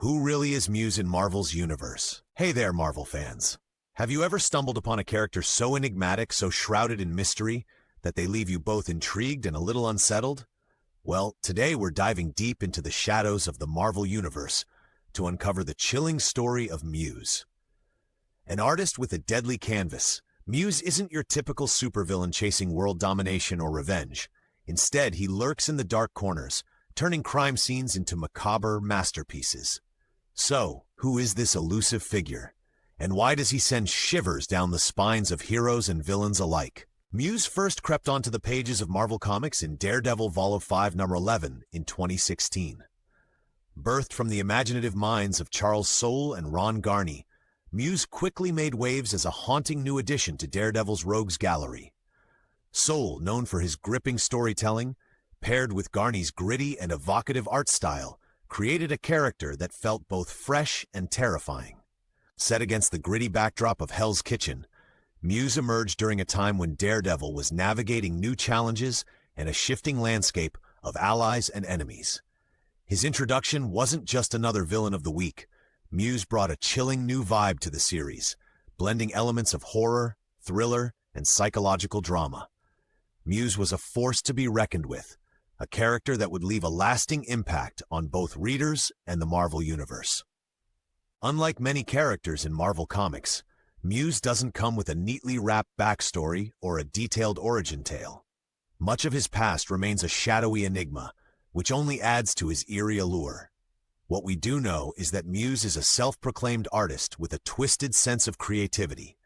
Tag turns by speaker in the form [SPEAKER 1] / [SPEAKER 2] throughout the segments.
[SPEAKER 1] Who really is Muse in Marvel's universe? Hey there, Marvel fans. Have you ever stumbled upon a character so enigmatic, so shrouded in mystery, that they leave you both intrigued and a little unsettled? Well, today we're diving deep into the shadows of the Marvel universe to uncover the chilling story of Muse. An artist with a deadly canvas, Muse isn't your typical supervillain chasing world domination or revenge. Instead, he lurks in the dark corners, turning crime scenes into macabre masterpieces. So, who is this elusive figure? And why does he send shivers down the spines of heroes and villains alike? Muse first crept onto the pages of Marvel Comics in Daredevil Vol. 5 number 11 in 2016. Birthed from the imaginative minds of Charles Soule and Ron Garney, Muse quickly made waves as a haunting new addition to Daredevil's Rogues Gallery. Soule, known for his gripping storytelling, paired with Garney's gritty and evocative art style, created a character that felt both fresh and terrifying. Set against the gritty backdrop of Hell's Kitchen, Muse emerged during a time when Daredevil was navigating new challenges and a shifting landscape of allies and enemies. His introduction wasn't just another villain of the week. Muse brought a chilling new vibe to the series, blending elements of horror, thriller, and psychological drama. Muse was a force to be reckoned with, a character that would leave a lasting impact on both readers and the Marvel Universe. Unlike many characters in Marvel Comics, Muse doesn't come with a neatly wrapped backstory or a detailed origin tale. Much of his past remains a shadowy enigma, which only adds to his eerie allure. What we do know is that Muse is a self-proclaimed artist with a twisted sense of creativity.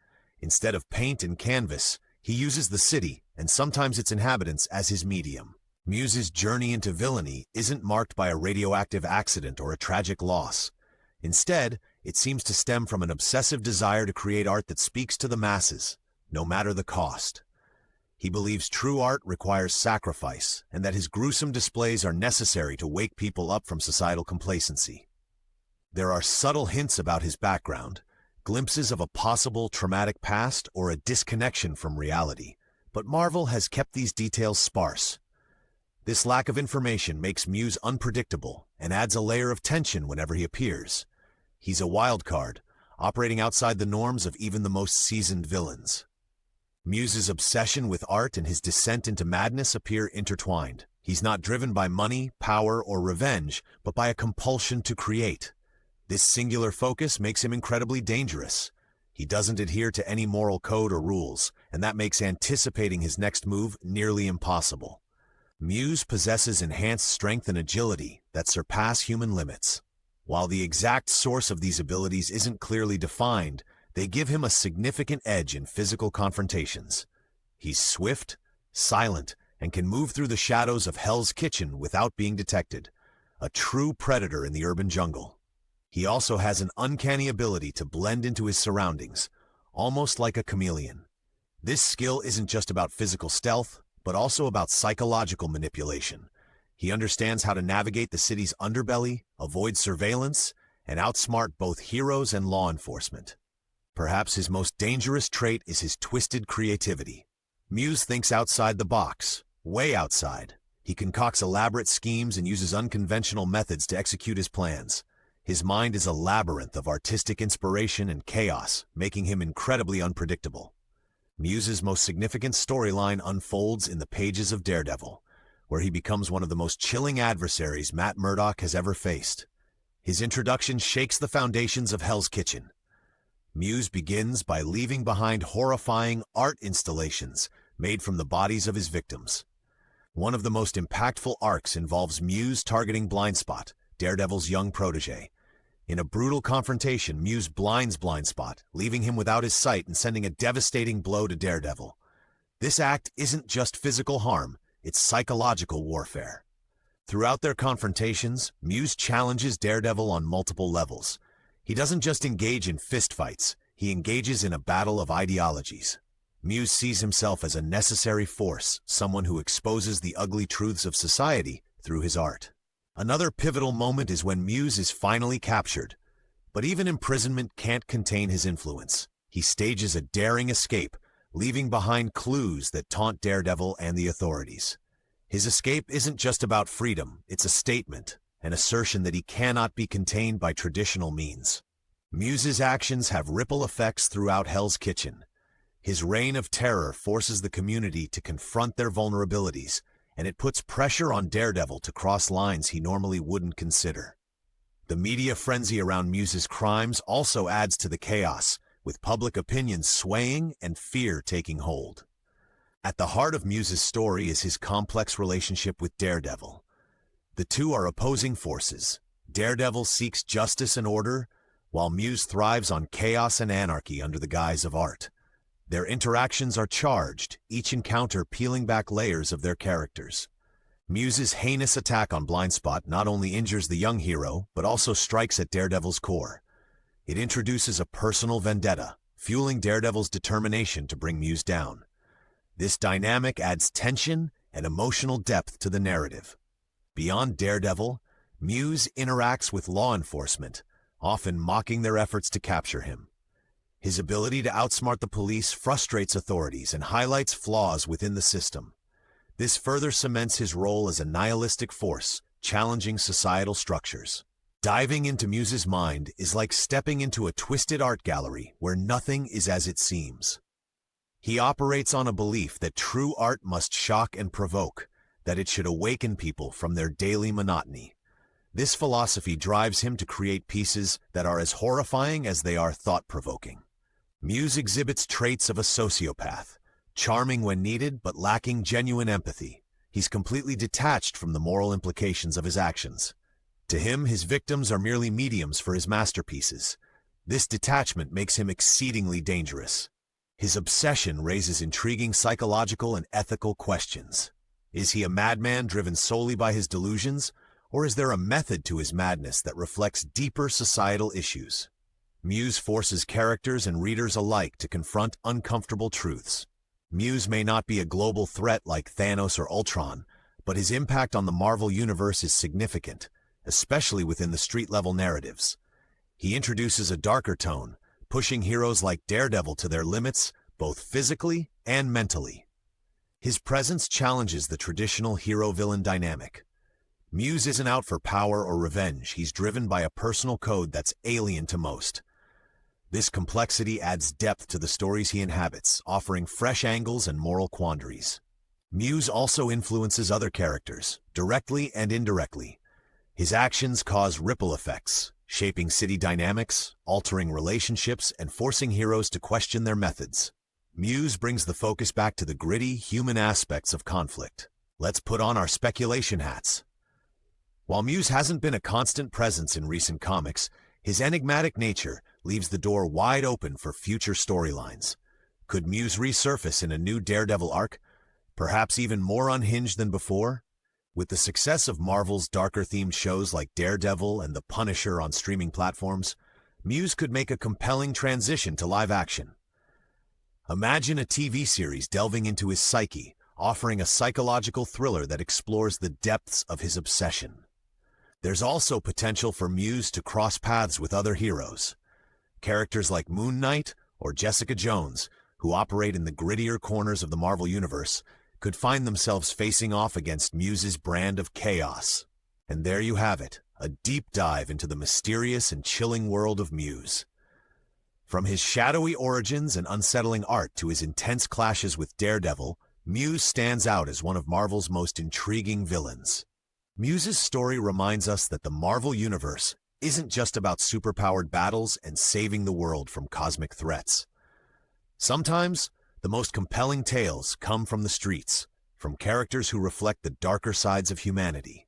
[SPEAKER 1] Instead of paint and canvas, he uses the city, and sometimes its inhabitants, as his medium. Muse's journey into villainy isn't marked by a radioactive accident or a tragic loss. Instead, it seems to stem from an obsessive desire to create art that speaks to the masses, no matter the cost. He believes true art requires sacrifice, and that his gruesome displays are necessary to wake people up from societal complacency. There are subtle hints about his background, glimpses of a possible traumatic past or a disconnection from reality, but Marvel has kept these details sparse. This lack of information makes Muse unpredictable and adds a layer of tension whenever he appears. He's a wild card, operating outside the norms of even the most seasoned villains. Muse's obsession with art and his descent into madness appear intertwined. He's not driven by money, power, or revenge, but by a compulsion to create. This singular focus makes him incredibly dangerous. He doesn't adhere to any moral code or rules, and that makes anticipating his next move nearly impossible. Muse possesses enhanced strength and agility that surpass human limits. While the exact source of these abilities isn't clearly defined, they give him a significant edge in physical confrontations. He's swift, silent, and can move through the shadows of Hell's Kitchen without being detected, a true predator in the urban jungle. He also has an uncanny ability to blend into his surroundings, almost like a chameleon. This skill isn't just about physical stealth, but also about psychological manipulation. He understands how to navigate the city's underbelly, avoid surveillance, and outsmart both heroes and law enforcement. Perhaps his most dangerous trait is his twisted creativity. Muse thinks outside the box, way outside. He concocts elaborate schemes and uses unconventional methods to execute his plans. His mind is a labyrinth of artistic inspiration and chaos, making him incredibly unpredictable. Muse's most significant storyline unfolds in the pages of Daredevil, where he becomes one of the most chilling adversaries Matt Murdock has ever faced. His introduction shakes the foundations of Hell's Kitchen. Muse begins by leaving behind horrifying art installations made from the bodies of his victims. One of the most impactful arcs involves Muse targeting Blindspot, Daredevil's young protege. In a brutal confrontation, Muse blinds Blindspot, leaving him without his sight and sending a devastating blow to Daredevil. This act isn't just physical harm, it's psychological warfare. Throughout their confrontations, Muse challenges Daredevil on multiple levels. He doesn't just engage in fistfights, he engages in a battle of ideologies. Muse sees himself as a necessary force, someone who exposes the ugly truths of society through his art. Another pivotal moment is when Muse is finally captured. But even imprisonment can't contain his influence. He stages a daring escape, leaving behind clues that taunt Daredevil and the authorities. His escape isn't just about freedom, it's a statement, an assertion that he cannot be contained by traditional means. Muse's actions have ripple effects throughout Hell's Kitchen. His reign of terror forces the community to confront their vulnerabilities, and it puts pressure on Daredevil to cross lines he normally wouldn't consider. The media frenzy around Muse's crimes also adds to the chaos, with public opinion swaying and fear taking hold. At the heart of Muse's story is his complex relationship with Daredevil. The two are opposing forces. Daredevil seeks justice and order, while Muse thrives on chaos and anarchy under the guise of art. Their interactions are charged, each encounter peeling back layers of their characters. Muse's heinous attack on Blindspot not only injures the young hero, but also strikes at Daredevil's core. It introduces a personal vendetta, fueling Daredevil's determination to bring Muse down. This dynamic adds tension and emotional depth to the narrative. Beyond Daredevil, Muse interacts with law enforcement, often mocking their efforts to capture him. His ability to outsmart the police frustrates authorities and highlights flaws within the system. This further cements his role as a nihilistic force, challenging societal structures. Diving into Muse's mind is like stepping into a twisted art gallery where nothing is as it seems. He operates on a belief that true art must shock and provoke, that it should awaken people from their daily monotony. This philosophy drives him to create pieces that are as horrifying as they are thought-provoking. Muse exhibits traits of a sociopath, charming when needed but lacking genuine empathy. He's completely detached from the moral implications of his actions. To him, his victims are merely mediums for his masterpieces. This detachment makes him exceedingly dangerous. His obsession raises intriguing psychological and ethical questions. Is he a madman driven solely by his delusions, or is there a method to his madness that reflects deeper societal issues? Muse forces characters and readers alike to confront uncomfortable truths. Muse may not be a global threat like Thanos or Ultron, but his impact on the Marvel Universe is significant, especially within the street-level narratives. He introduces a darker tone, pushing heroes like Daredevil to their limits, both physically and mentally. His presence challenges the traditional hero-villain dynamic. Muse isn't out for power or revenge. He's driven by a personal code that's alien to most. This complexity adds depth to the stories he inhabits, offering fresh angles and moral quandaries. Muse also influences other characters, directly and indirectly. His actions cause ripple effects, shaping city dynamics, altering relationships, and forcing heroes to question their methods. Muse brings the focus back to the gritty, human aspects of conflict. Let's put on our speculation hats. While Muse hasn't been a constant presence in recent comics, his enigmatic nature leaves the door wide open for future storylines. Could Muse resurface in a new Daredevil arc, perhaps even more unhinged than before? With the success of Marvel's darker-themed shows like Daredevil and The Punisher on streaming platforms, Muse could make a compelling transition to live action. Imagine a TV series delving into his psyche, offering a psychological thriller that explores the depths of his obsession. There's also potential for Muse to cross paths with other heroes. Characters like Moon Knight or Jessica Jones, who operate in the grittier corners of the Marvel Universe, could find themselves facing off against Muse's brand of chaos. And there you have it, a deep dive into the mysterious and chilling world of Muse. From his shadowy origins and unsettling art to his intense clashes with Daredevil, Muse stands out as one of Marvel's most intriguing villains. Muse's story reminds us that the Marvel Universe isn't just about superpowered battles and saving the world from cosmic threats. Sometimes, the most compelling tales come from the streets, from characters who reflect the darker sides of humanity.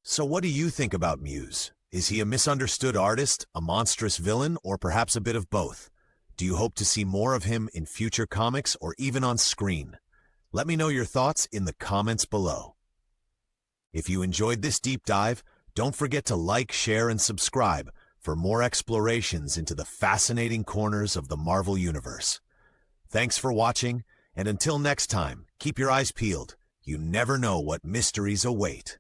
[SPEAKER 1] So what do you think about Muse? Is he a misunderstood artist, a monstrous villain, or perhaps a bit of both? Do you hope to see more of him in future comics or even on screen? Let me know your thoughts in the comments below. If you enjoyed this deep dive, don't forget to like, share, and subscribe for more explorations into the fascinating corners of the Marvel Universe. Thanks for watching, and until next time, keep your eyes peeled. You never know what mysteries await.